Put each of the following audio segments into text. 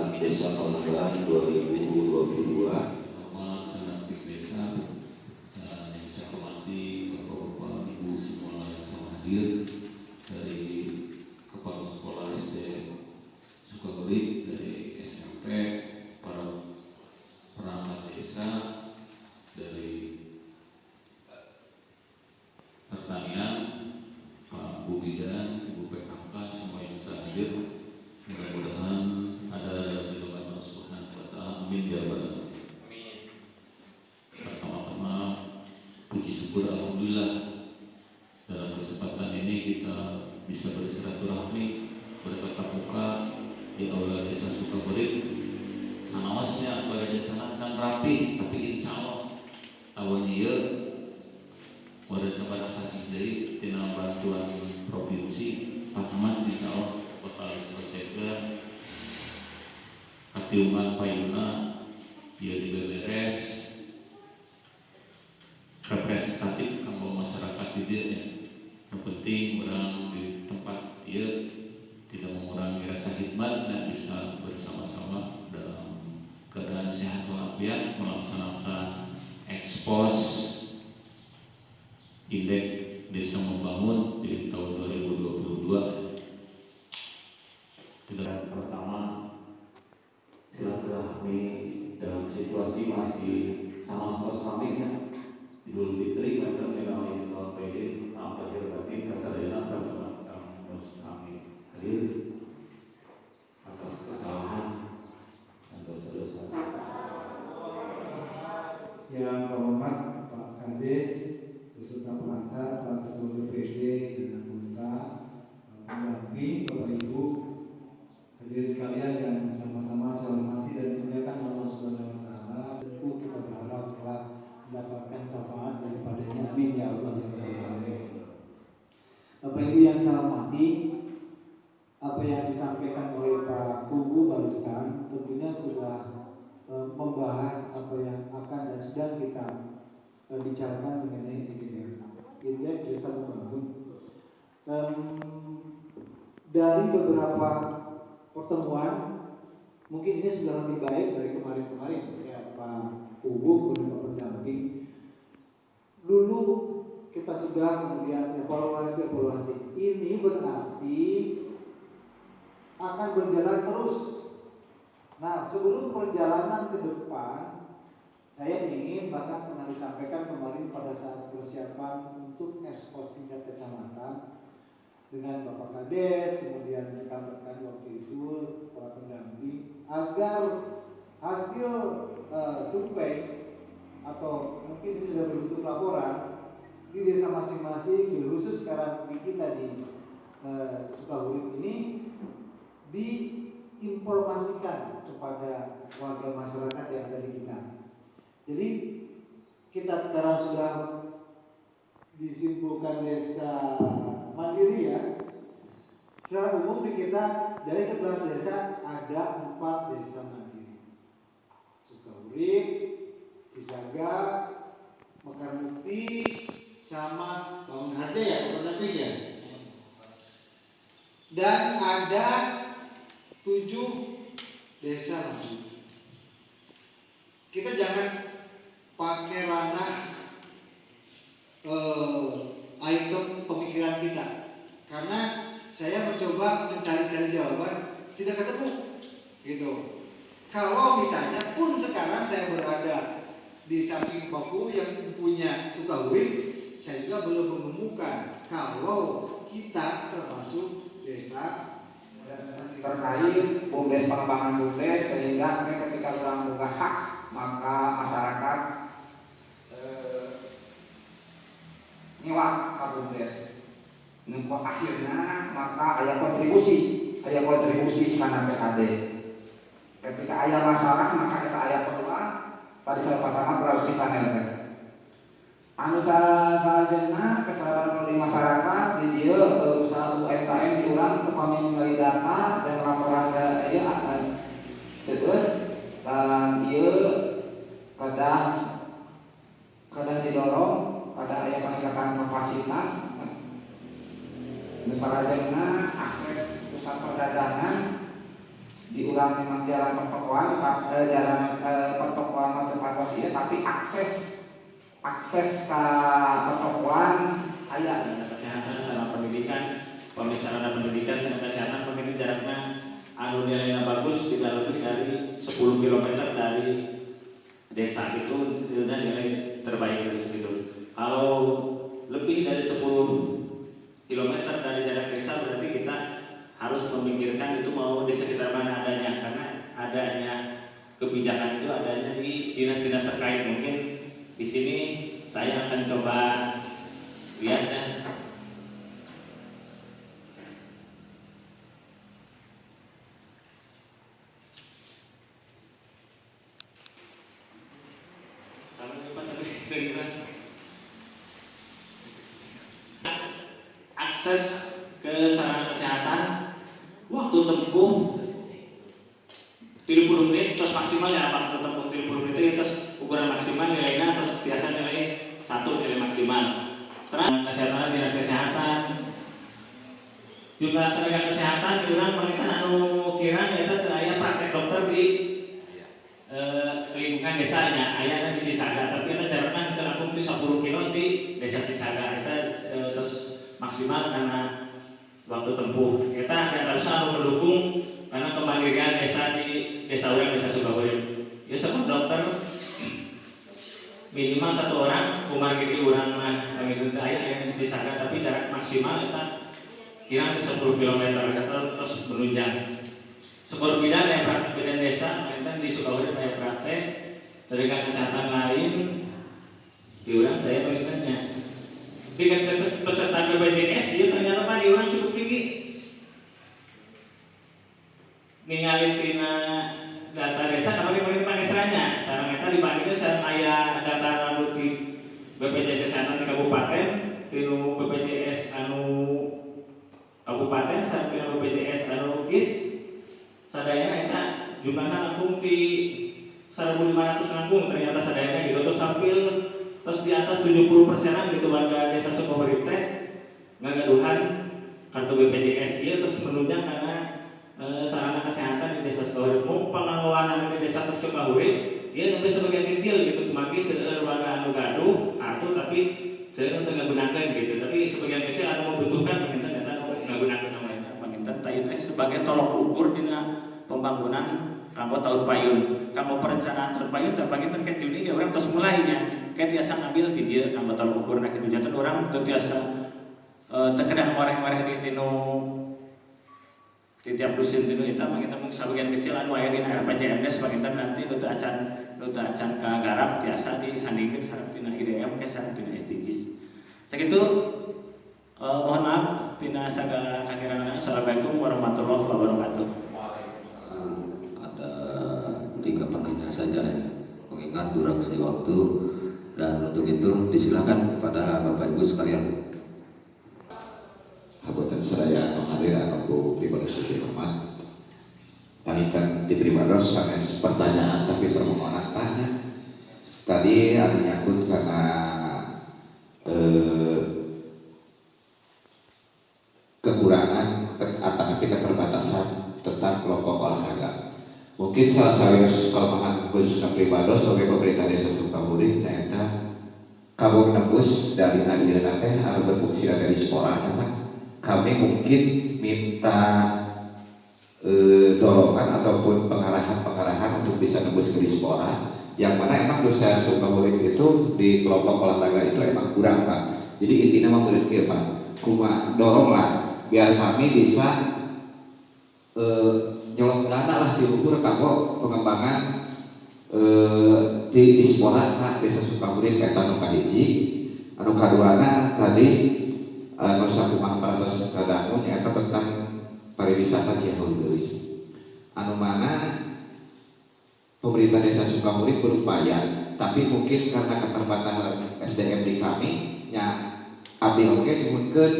Kami Desa Pemanggilan 2022. Nama Pendamping Desa yang saya hormati Bapak-Bapak Ibu semua yang sama hadir, dari Kepala Sekolah SD Sukahurib, dari SMP, para perangkat desa, dari pertanian, Pak Bu Bidan, Ibu PKK, semua yang saya hadir. Mudah-mudahan ada dalam lindungan Allah Subhanahu wa Ta'ala. Amin ya rabbal alamin. Pertama-tama puji syukur alhamdulillah dalam kesempatan ini kita bisa bersilaturahmi, bertatap muka di aula Desa Sukahurib. Sanawasnya pada desa can rapi, tapi insya Allah tahun ieu pada sabaraha sasih deui tina bantuan provinsi Pak Camat insya Allah bakal selesaikan katiungan payuna dia juga beres representatif kanggo masyarakat di dia ya. Yang penting orang di tempat dia tidak mengurangi rasa khidmat dan bisa bersama-sama dalam keadaan sehat walafiat melaksanakan ekspos indeks desa membangun di tahun 2022. Yang pertama, silaturahmi dalam situasi masih sama-sama pamitnya Idul Fitri pada melalui PD sampai batin kasadayana bersama kami hadir atas kesalahan dan dosa-dosa. Yang terhormat Pak Kades beserta pengantar, Pak Ketua DPD dan anggota, pendamping, Bapak Ibu, hadirin sekalian yang sama-sama saya hormati dan muliakan Allah Subhanahu wa Ta'ala. Tentu kita berharap telah mendapatkan syafaat daripadanya. Amin ya Allah ya Rabbal alamin. Bapak Ibu yang saya hormati, apa yang disampaikan oleh Pak Kubu barusan tentunya sudah membahas apa yang akan dan sedang kita bicarakan mengenai indeks desa membangun. Dari beberapa pertemuan mungkin ini sudah lebih baik dari kemarin-kemarin ya Pak Kubu dan Pak pendamping. Dulu kita sudah kemudian evaluasi. Ini berarti akan berjalan terus. Nah, sebelum perjalanan ke depan, saya ingin bahkan pernah disampaikan kemarin pada saat persiapan untuk ekspos tingkat kecamatan dengan Bapak Kades, kemudian rekan-rekan waktu itu para pendamping, agar hasil survei atau mungkin ini sudah berbentuk laporan di desa masing-masing, khusus sekarang di kita di Sukahurib ini diinformasikan kepada warga masyarakat yang ada di kita. Jadi kita sekarang sudah disimpulkan desa mandiri ya. Secara umum di kita dari 11 desa ada 4 desa mandiri. Sukahurib, Cisaga, Mekarmukti, sama Bangun Harja ya, Pendamping ya. Dan ada 7 desa maju. Kita jangan pakai ranah item pemikiran kita, karena saya mencoba mencari-cari jawaban tidak ketemu gitu. Kalau misalnya pun sekarang saya berada di samping Paku yang punya Sukahurib, saya juga belum menemukan kalau kita termasuk desa terkait BUMDes, pengembangan BUMDes, sehingga ketika orang buka hak maka masyarakat nyewa ke BUMDes. Nempo akhirnya maka ada kontribusi karena PKD. Ketika ada masalah maka kita ada peluang pada saat pasangan harus disanel. Anu salajengna kesalahan di masyarakat di dia usaha UMKM diulang upami ningali data dan laporan ieu akan seueur dan ieu kadang didorong kada aya peningkatan kapasitas. Nu salajengna akses pusat perdagangan diurang memang jalan pertokoan jalan pertokoan tempat wasiat, tapi akses ke pertokoan aya kesehatan sarana pendidikan, sarana pendidikan sarana kesehatan mungkin jaraknya anu nilainya bagus tidak lebih dari 10 km dari desa, itu nilai terbaik dari situ. Kalau lebih dari 10 km dari jarak desa berarti kita harus memikirkan itu mau di sekitar mana adanya, karena adanya kebijakan itu adanya di dinas-dinas terkait. Mungkin di sini saya akan coba lihat ya. Akses ke sarana kesehatan waktu tempuh 30 menit terus maksimal ya, waktu tempuh 30 menit terus ukuran maksimal nilainya terus biasa nilai 1 nilai maksimal. Terus kesehatan dinas kesehatan jumlah tenaga kesehatan diurang pengen anu kira eta teu aya praktek dokter di lingkungan desanya, aya di Cisaga, tapi eta jarakna teu langkung 10 km di desa Cisaga eta terus maksimal karena waktu tempuh. Kita harus mendukung karena kemandirian desa di desa urang, desa Sukabumi. Ya sebut dokter minimal 1 orang, kumar gitu orang mah begitu aya di Cisaga, tapi jarak maksimal kita kira di 10 km terus menunjang. Sekolah bidang yang praktek bidang desa, kita di Sukabumi kayak praktek tenaga kesehatan lain di urang saya pengingatnya. Tingkat peserta BPJS ya ternyata Pak di urang cukup tinggi. Ningali tina data desa tapi pakai seranya. Sareng eta dibandingkeun sareng aya data anu di BPJS kesehatan di kabupaten, tinu BPJS anu kabupaten sareng tinu BPJS anu KIS sadayana eta jumlahna langkung di 1.500 langkung, ternyata sadayana gitu terus hampir terus di atas 70%-an gitu warga desa Sukabumi teh ngagaduhan kartu BPJS ieu terus menunjang karena sarana kesehatan di desa Sukabumi. Pengelolaan di desa Sukabumi ieu nembe sebagian kecil gitu, kumaki seueur warga anu gaduh kartu tapi seueur teu ngagunakeun gitu, tapi sebagian kecil anu membutuhkan penginten eta ngagunakeun sama eta. Penginten teh sebagai tolok ukur dina pembangunan kanggo tahun payun, kanggo perencanaan tahun payun terbagi kan Juni dia orang terus mulainya kayak tiasa ngambil di dia kanggo tahun ukur nak itu jantan orang teu tiasa terkedah ngoreh-ngoreh di tinu di tiap dusun tinu eta mah kita mung sabagian kecil anu aya dina RPJMD sebagian nanti nu teu acan ka garap tiasa disandingkeun sareng tina IDM ke sareng tina SDGs. Sakitu mohon maaf tina sagala kakirangan. Assalamualaikum warahmatullahi wabarakatuh. 3 pertanyaan saja ya, mengingat durasi waktu, dan untuk itu disilakan kepada Bapak Ibu sekalian. Haboten sadaya hadirin aku pribadi suci hormat. Tanikan diberi baros sanes pertanyaan tapi permohonan tanya. Tadi ada nyangkut karena kekurangan atau keterbatasan tentang kelompok olahraga. Mungkin salah satu kelemahan khususnya pribadi sebagai pemerintah desa Sukabumi, nah kamu nembus dari nadiran teh harus berfungsi ada di sekolahnya kan. Kami mungkin minta dorongan ataupun pengarahan untuk bisa nembus ke di sekolah. Yang mana emang dosa Sukabumi itu di kelompok olahraga itu emang kurang Pak. Jadi intinya memberi Pak, kuma doronglah biar kami bisa nyolong dana lah diukur kanggo pengembangan di sekolah Kak desa Sukabumi eta nu kahiji. Anu kaduana tadi anu sakumaha paratos kadangu nyaeta tentang pariwisata Ciawi deui. Anu mana pemerintah desa Sukabumi berupaya, tapi mungkin karena keterbatasan SDM di kami nya abdi oge nyuhunkeun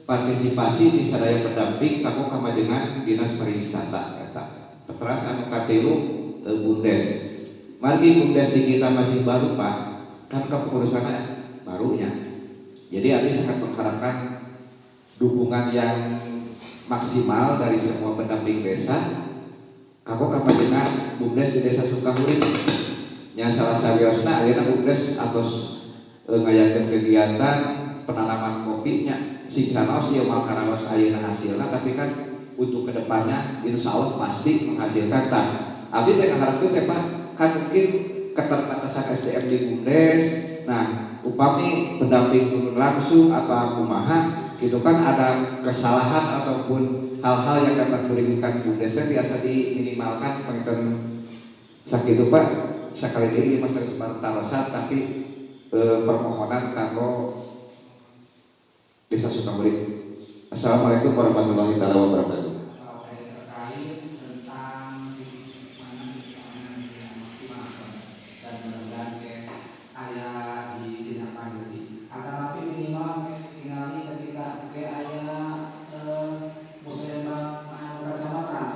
partisipasi di sadaya pendamping kanggo kamajengan dinas pariwisata eta. Teras anu katilu BUMDes. Margi BUMDes di kita masih baru Pak, kan kepengurusannya barunya. Jadi abdi sangat mengharapkan dukungan yang maksimal dari semua pendamping desa Kako kapanjenengan BUMDes di Desa Sukahurit nya salah sawiosna ayeuna BUMDes atos ngayakeun kegiatan penanaman kopinya sing sanaos ieu mah karaos ayeuna hasilna tapi kan untuk kedepannya insya Allah pasti menghasilkan. Nah, abdi teh ngaharapkeun teh Pak kan mungkin keterbatasan SDM di BUMDes. Nah, upami pendamping turun langsung atau kumaha gitu kan ada kesalahan ataupun hal-hal yang dapat merugikan BUMDes biasa diminimalkan pengen sakitu Pak sekali deui masalah sebartarosan tapi permohonan kanggo Desa Sukahurit. Assalamualaikum warahmatullahi wabarakatuh. Terkait tentang mana yang maksimal dan mudah-mudahan ayah ditindaklanjuti. Akan tapi minimal tinggali ketika ayah muslimat kecamatan,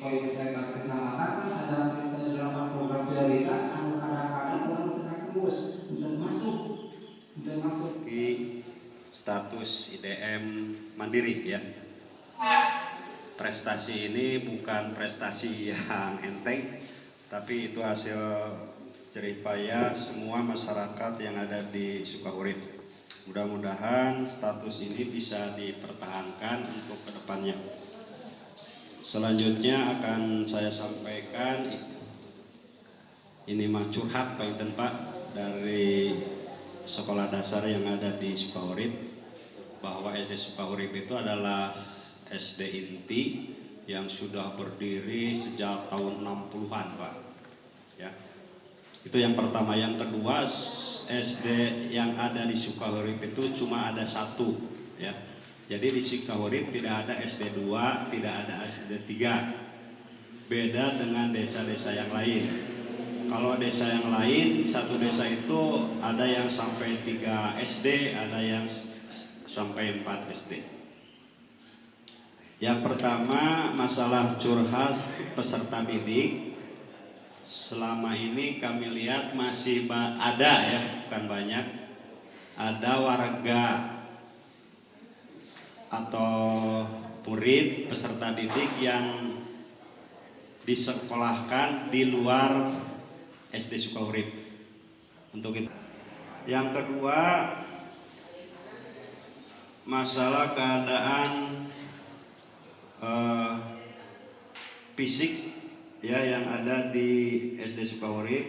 poin muslimat kecamatan kan ada beberapa program prioritas anu kadang-kadang orang tidak tembus untuk masuk. Status IDM mandiri ya. Prestasi ini bukan prestasi yang enteng, tapi itu hasil jeripaya semua masyarakat yang ada di Sukahurit. Mudah-mudahan status ini bisa dipertahankan untuk kedepannya. Selanjutnya akan saya sampaikan ini mah curhat Pak dari sekolah dasar yang ada di Sukahurit, bahwa SD Sukahurit itu adalah SD inti yang sudah berdiri sejak tahun 60-an Pak ya. Itu yang pertama. Yang kedua, SD yang ada di Sukahurit itu cuma ada satu ya. Jadi di Sukahurit tidak ada SD 2, tidak ada SD 3. Beda dengan desa-desa yang lain. Kalau desa yang lain, satu desa itu ada yang sampai 3 SD, ada yang sampai 4 SD. Yang pertama, masalah curhat peserta didik. Selama ini kami lihat masih ada ya, bukan banyak. Ada warga atau murid peserta didik yang disekolahkan di luar SD Sukahurit. Untuk itu. Yang kedua, masalah keadaan fisik ya yang ada di SD Sukahurit.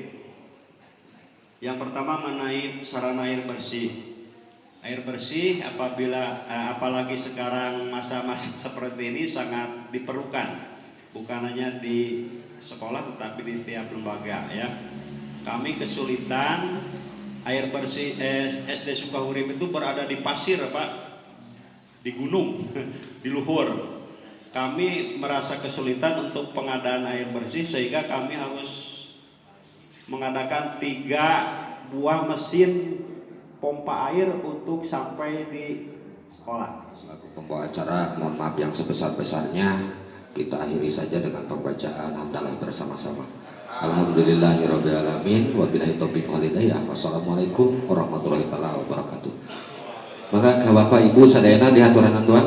Yang pertama mengenai sarana air bersih. Air bersih apabila apalagi sekarang masa-masa seperti ini sangat diperlukan, bukan hanya di sekolah tetapi di tiap lembaga ya. Kami kesulitan air bersih SD Sukahurit itu berada di pasir Pak, di gunung, di luhur. Kami merasa kesulitan untuk pengadaan air bersih sehingga kami harus mengadakan 3 buah mesin pompa air untuk sampai di sekolah. Selaku pembawa acara, mohon maaf yang sebesar-besarnya. Kita akhiri saja dengan pembacaan hamdalah bersama-sama. Alhamdulillahirabbil alamin wabillahi taufiq wal hidayah. Wassalamualaikum warahmatullahi wabarakatuh. Maka Bapak Ibu sadayana di haturan doa